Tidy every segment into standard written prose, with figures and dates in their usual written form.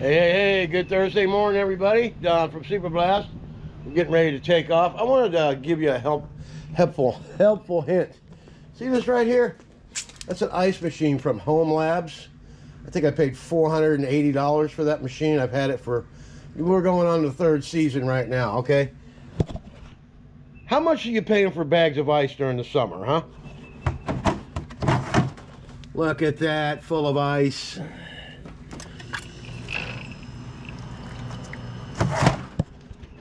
Hey, good Thursday morning, everybody. Don from Super Blast. We're getting ready to take off. I wanted to give you a helpful hint. See this right here? That's an ice machine from Home Labs. I think I paid $480 for that machine. I've had it for, we're going on the third season right now, okay? How much are you paying for bags of ice during the summer, huh? Look at that, full of ice.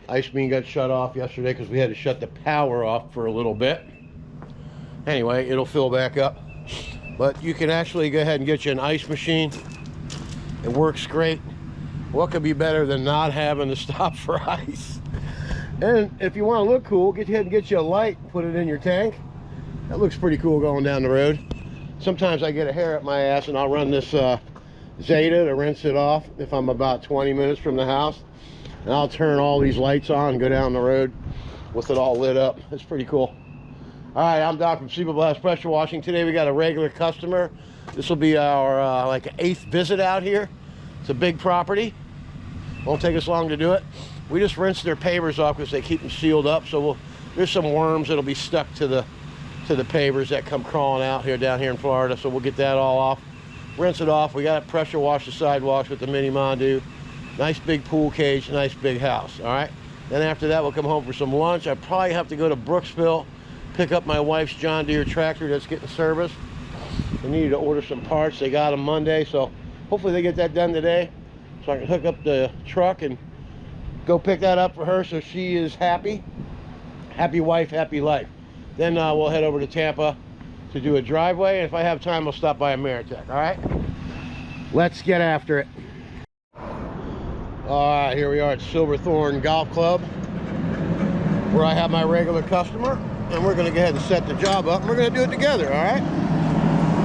Ice machine got shut off yesterday because we had to shut the power off for a little bit. Anyway, it'll fill back up. But you can actually go ahead and get you an ice machine. It works great. What could be better than not having to stop for ice? And if you want to look cool, get ahead and get you a light, put it in your tank. That looks pretty cool going down the road. Sometimes I get a hair up my ass and I'll run this Zeta to rinse it off if I'm about 20 minutes from the house. And I'll turn all these lights on and go down the road with it all lit up. It's pretty cool. All right, I'm Doc from Super Blast Pressure Washing. Today we got a regular customer. This will be our like 8th visit out here. It's a big property. Won't take us long to do it. We just rinsed their pavers off because they keep them sealed up. So there's some worms that'll be stuck to the pavers that come crawling out here down here in Florida. So we'll get that all off. Rinse it off. We got to pressure wash the sidewalks with the Mini Mondu. Nice big pool cage, nice big house, all right? Then after that, we'll come home for some lunch. I probably have to go to Brooksville, pick up my wife's John Deere tractor that's getting serviced. We needed to order some parts. They got them Monday, so hopefully they get that done today so I can hook up the truck and go pick that up for her so she is happy. Happy wife, happy life. Then we'll head over to Tampa to do a driveway, and if I have time, we'll stop by Ameritech, all right? Let's get after it. All right, here we are at Silverthorne Golf Club, where I have my regular customer, and we're gonna go ahead and set the job up, and we're gonna do it together, all right?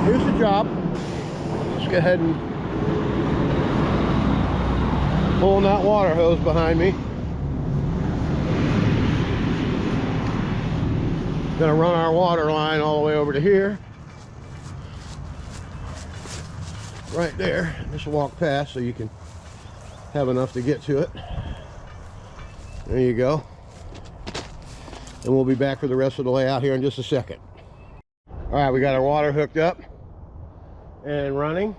Here's the job. Let's go ahead and pull that water hose behind me. Gonna run our water line all the way over to here. Right there. Just walk past so you can have enough to get to it. There you go. And we'll be back for the rest of the layout here in just a second. All right, we got our water hooked up and running.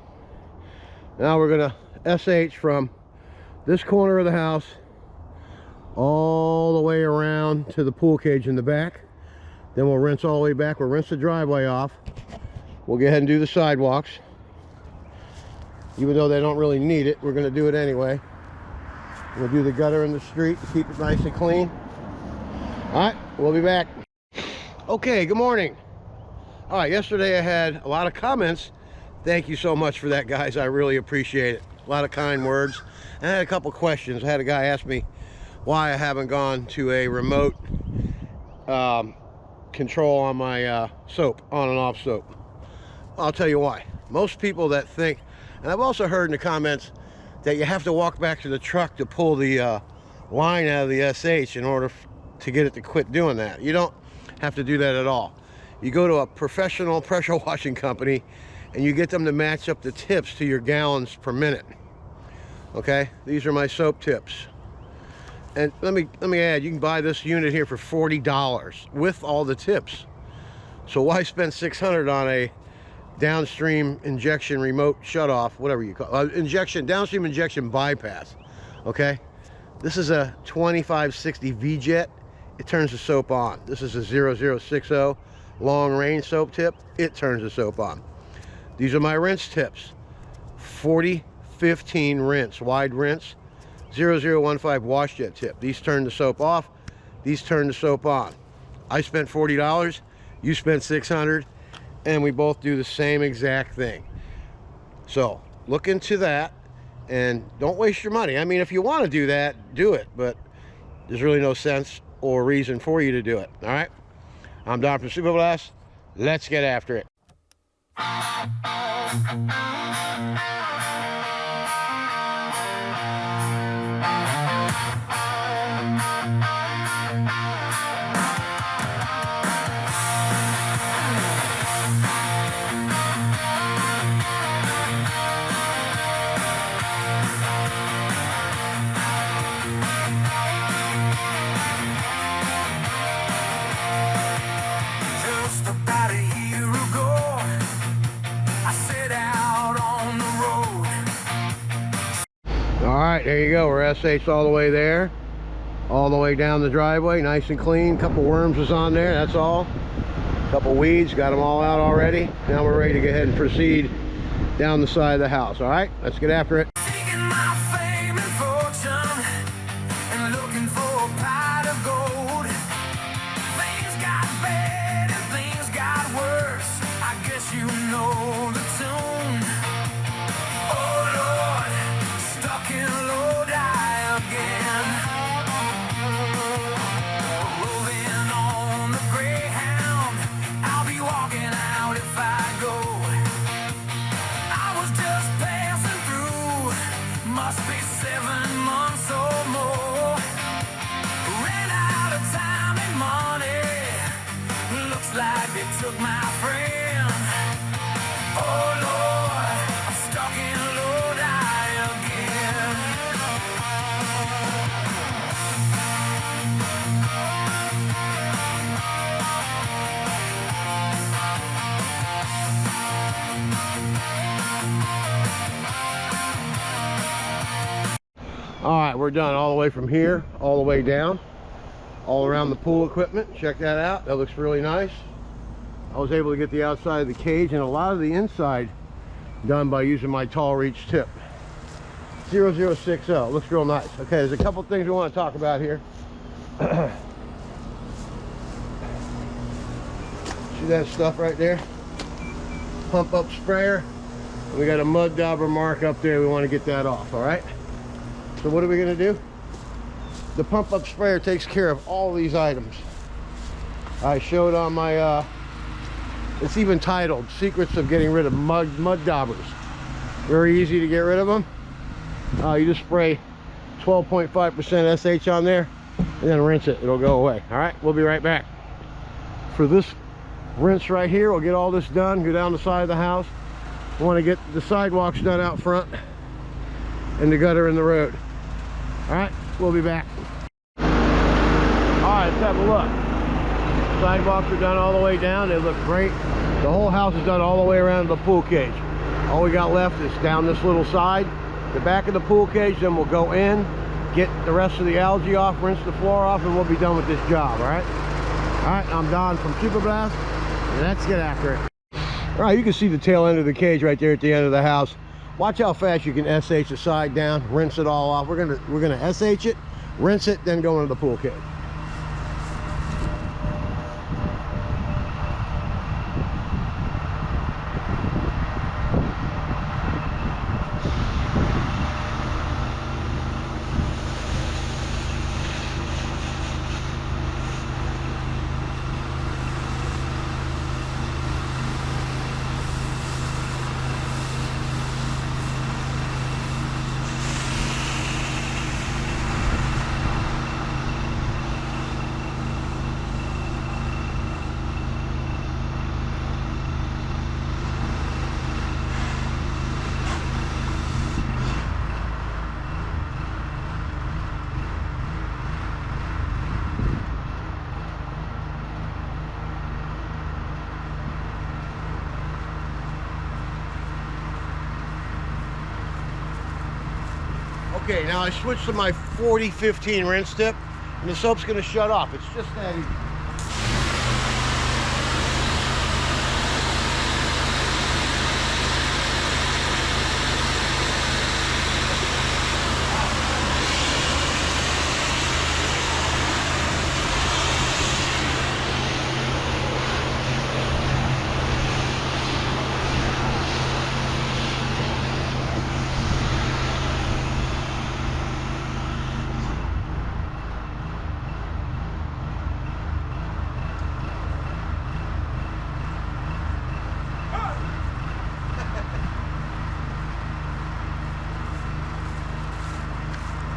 Now we're gonna SH from this corner of the house all the way around to the pool cage in the back. Then we'll rinse all the way back. We'll rinse the driveway off. We'll go ahead and do the sidewalks. Even though they don't really need it, we're gonna do it anyway. We'll do the gutter in the street to keep it nice and clean. All right, we'll be back. Okay, good morning. All right, yesterday I had a lot of comments. Thank you so much for that, guys. I really appreciate it. A lot of kind words. And I had a couple questions. I had a guy ask me why I haven't gone to a remote control on my soap, on and off soap. I'll tell you why. Most people that think, and I've also heard in the comments that you have to walk back to the truck to pull the line out of the SH in order to get it to quit doing that. You don't have to do that at all. You go to a professional pressure washing company and you get them to match up the tips to your gallons per minute. Okay, these are my soap tips. And let me add, you can buy this unit here for $40 with all the tips. So why spend $600 on a downstream injection remote shutoff, whatever you call it, downstream injection bypass? Okay, this is a 2560 V-Jet. It turns the soap on. This is a 0060 long range soap tip. It turns the soap on. These are my rinse tips. 4015 rinse, wide rinse. 0015 wash jet tip. These turn the soap off. These turn the soap on. I spent $40. You spent $600. And we both do the same exact thing. So look into that and don't waste your money. I mean, if you want to do that, do it, but there's really no sense or reason for you to do it. All right, I'm Don from Super Blast. Let's get after it. All right, there you go. We're SH all the way there, all the way down the driveway, nice and clean. Couple worms was on there, that's all. Couple weeds, got them all out already. Now we're ready to go ahead and proceed down the side of the house. All right, let's get after it. Took my friend. Oh Lord, I'm stuck in Lodi again. All right, we're done all the way from here, all the way down, all around the pool equipment. Check that out. That looks really nice. I was able to get the outside of the cage and a lot of the inside done by using my tall reach tip. 0060, looks real nice. Okay, there's a couple things we want to talk about here. See that stuff right there? Pump up sprayer. We got a mud dauber mark up there. We want to get that off, all right? So what are we going to do? The pump up sprayer takes care of all these items. I showed on my it's even titled Secrets of Getting Rid of Mud Daubers. Very easy to get rid of them. You just spray 12.5% SH on there and then rinse it. It'll go away. All right, we'll be right back. For this rinse right here, we'll get all this done, go down the side of the house. We want to get the sidewalks done out front and the gutter in the road. All right, we'll be back. All right, let's have a look. Sidewalks are done all the way down. They look great. The whole house is done all the way around the pool cage. All we got left is down this little side, the back of the pool cage. Then we'll go in, get the rest of the algae off, rinse the floor off, and we'll be done with this job. All right. All right. I'm Don from Super Blast. Let's get after it. All right. You can see the tail end of the cage right there at the end of the house. Watch how fast you can SH the side down, rinse it all off. We're gonna SH it, rinse it, then go into the pool cage. Okay, now I switched to my 40-15 rinse tip, and the soap's going to shut off. It's just that easy.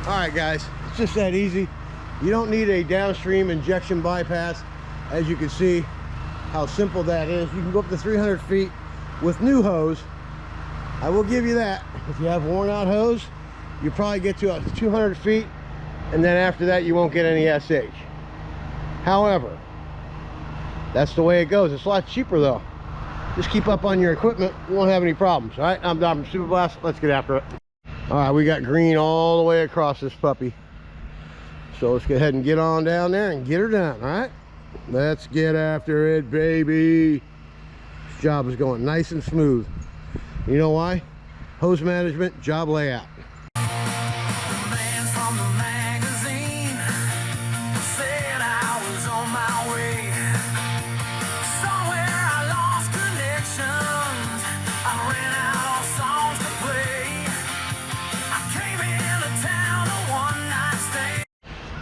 All right, guys, it's just that easy. You don't need a downstream injection bypass. As you can see how simple that is. You can go up to 300 feet with new hose. I will give you that. If you have worn out hose, you probably get to 200 feet, and then after that you won't get any SH. However, that's the way it goes. It's a lot cheaper though. Just keep up on your equipment, you won't have any problems. All right, I'm Don from Super Blast. Let's get after it. All right, we got green all the way across this puppy. So let's go ahead and get on down there and get her done, all right? Let's get after it, baby. This job is going nice and smooth. You know why? Hose management, job layout. The man from the magazine said I was on my way. Somewhere I lost connections. I ran out of songs to play. I came into town a one-night stay.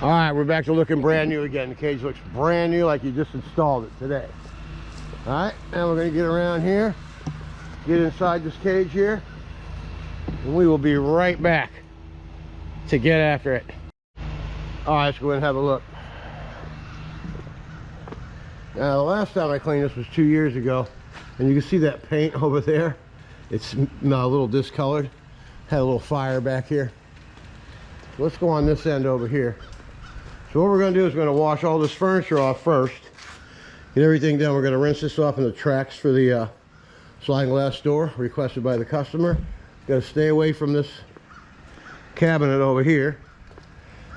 All right, we're back to looking brand new again. The cage looks brand new, like you just installed it today. All right, now we're gonna get around here, get inside this cage here, and we will be right back to get after it. All right, let's go ahead and have a look. Now, the last time I cleaned this was 2 years ago, and you can see that paint over there. It's now a little discolored. Had a little fire back here. So let's go on this end over here. So what we're going to do is we're going to wash all this furniture off first. Get everything done. We're going to rinse this off in the tracks for the sliding glass door requested by the customer. Got to stay away from this cabinet over here.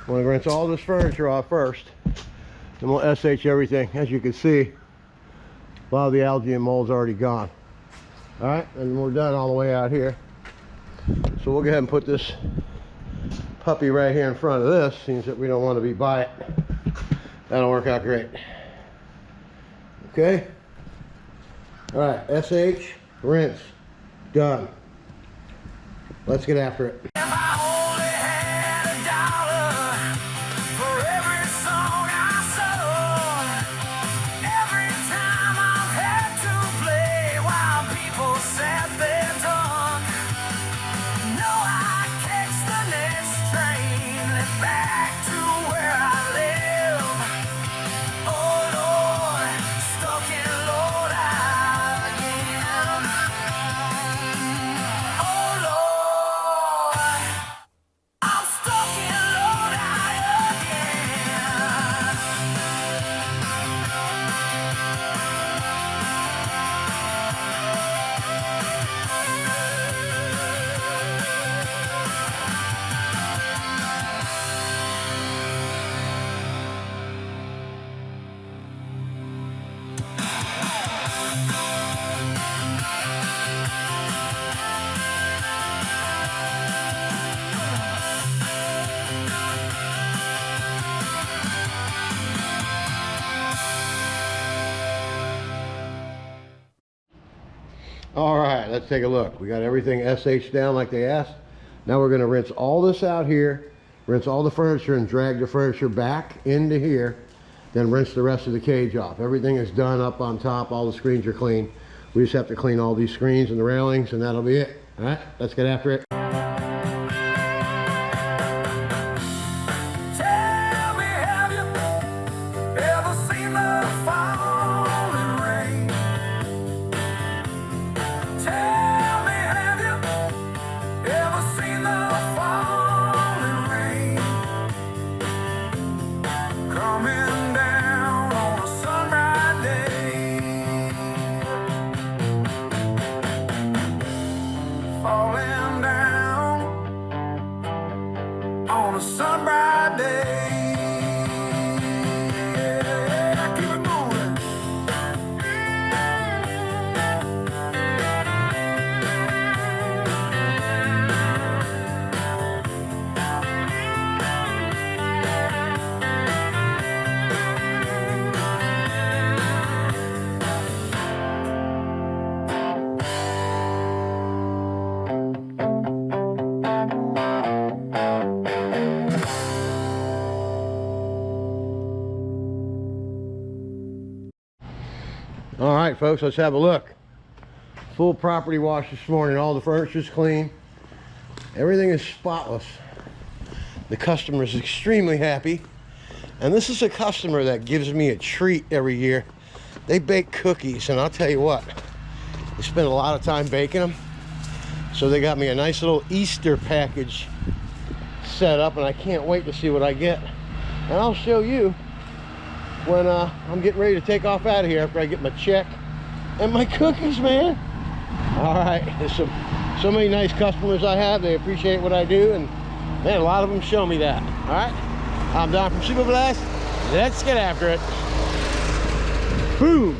I'm going to rinse all this furniture off first. Then we'll SH everything. As you can see, a lot of the algae and mold's already gone. All right, and we're done all the way out here. So we'll go ahead and put this puppy right here in front of this. Seems that we don't want to be by it. That'll work out great. Okay. All right, SH, rinse, done. Let's get after it. If I only had $1 for every song I sung, every time I've had to play while people sat their tongue. No, I catch the next train back to where I live. Oh Lord, stuck in Lodi again. Oh Lord, I'm stuck in Lodi again. All right, let's take a look. We got everything SH down like they asked. Now we're going to rinse all this out here, rinse all the furniture and drag the furniture back into here, then rinse the rest of the cage off. Everything is done up on top. All the screens are clean. We just have to clean all these screens and the railings, and that'll be it. All right, let's get after it. Tell me, have you ever seen the falling rain? Tell me, have you ever seen the falling rain? Coming down on a sunrise day, falling down on a sunbright day. Yeah, keep it moving. All right, folks, let's have a look. Full property wash this morning. All the furniture's clean. Everything is spotless. The customer is extremely happy. And this is a customer that gives me a treat every year. They bake cookies, and I'll tell you what, they spend a lot of time baking them. So they got me a nice little Easter package set up, and I can't wait to see what I get. And I'll show you when I'm getting ready to take off out of here after I get my check and my cookies, man. All right, there's some So many nice customers I have. They appreciate what I do, and man, a lot of them show me that. All right, I'm Don from Super Blast. Let's get after it. Boom.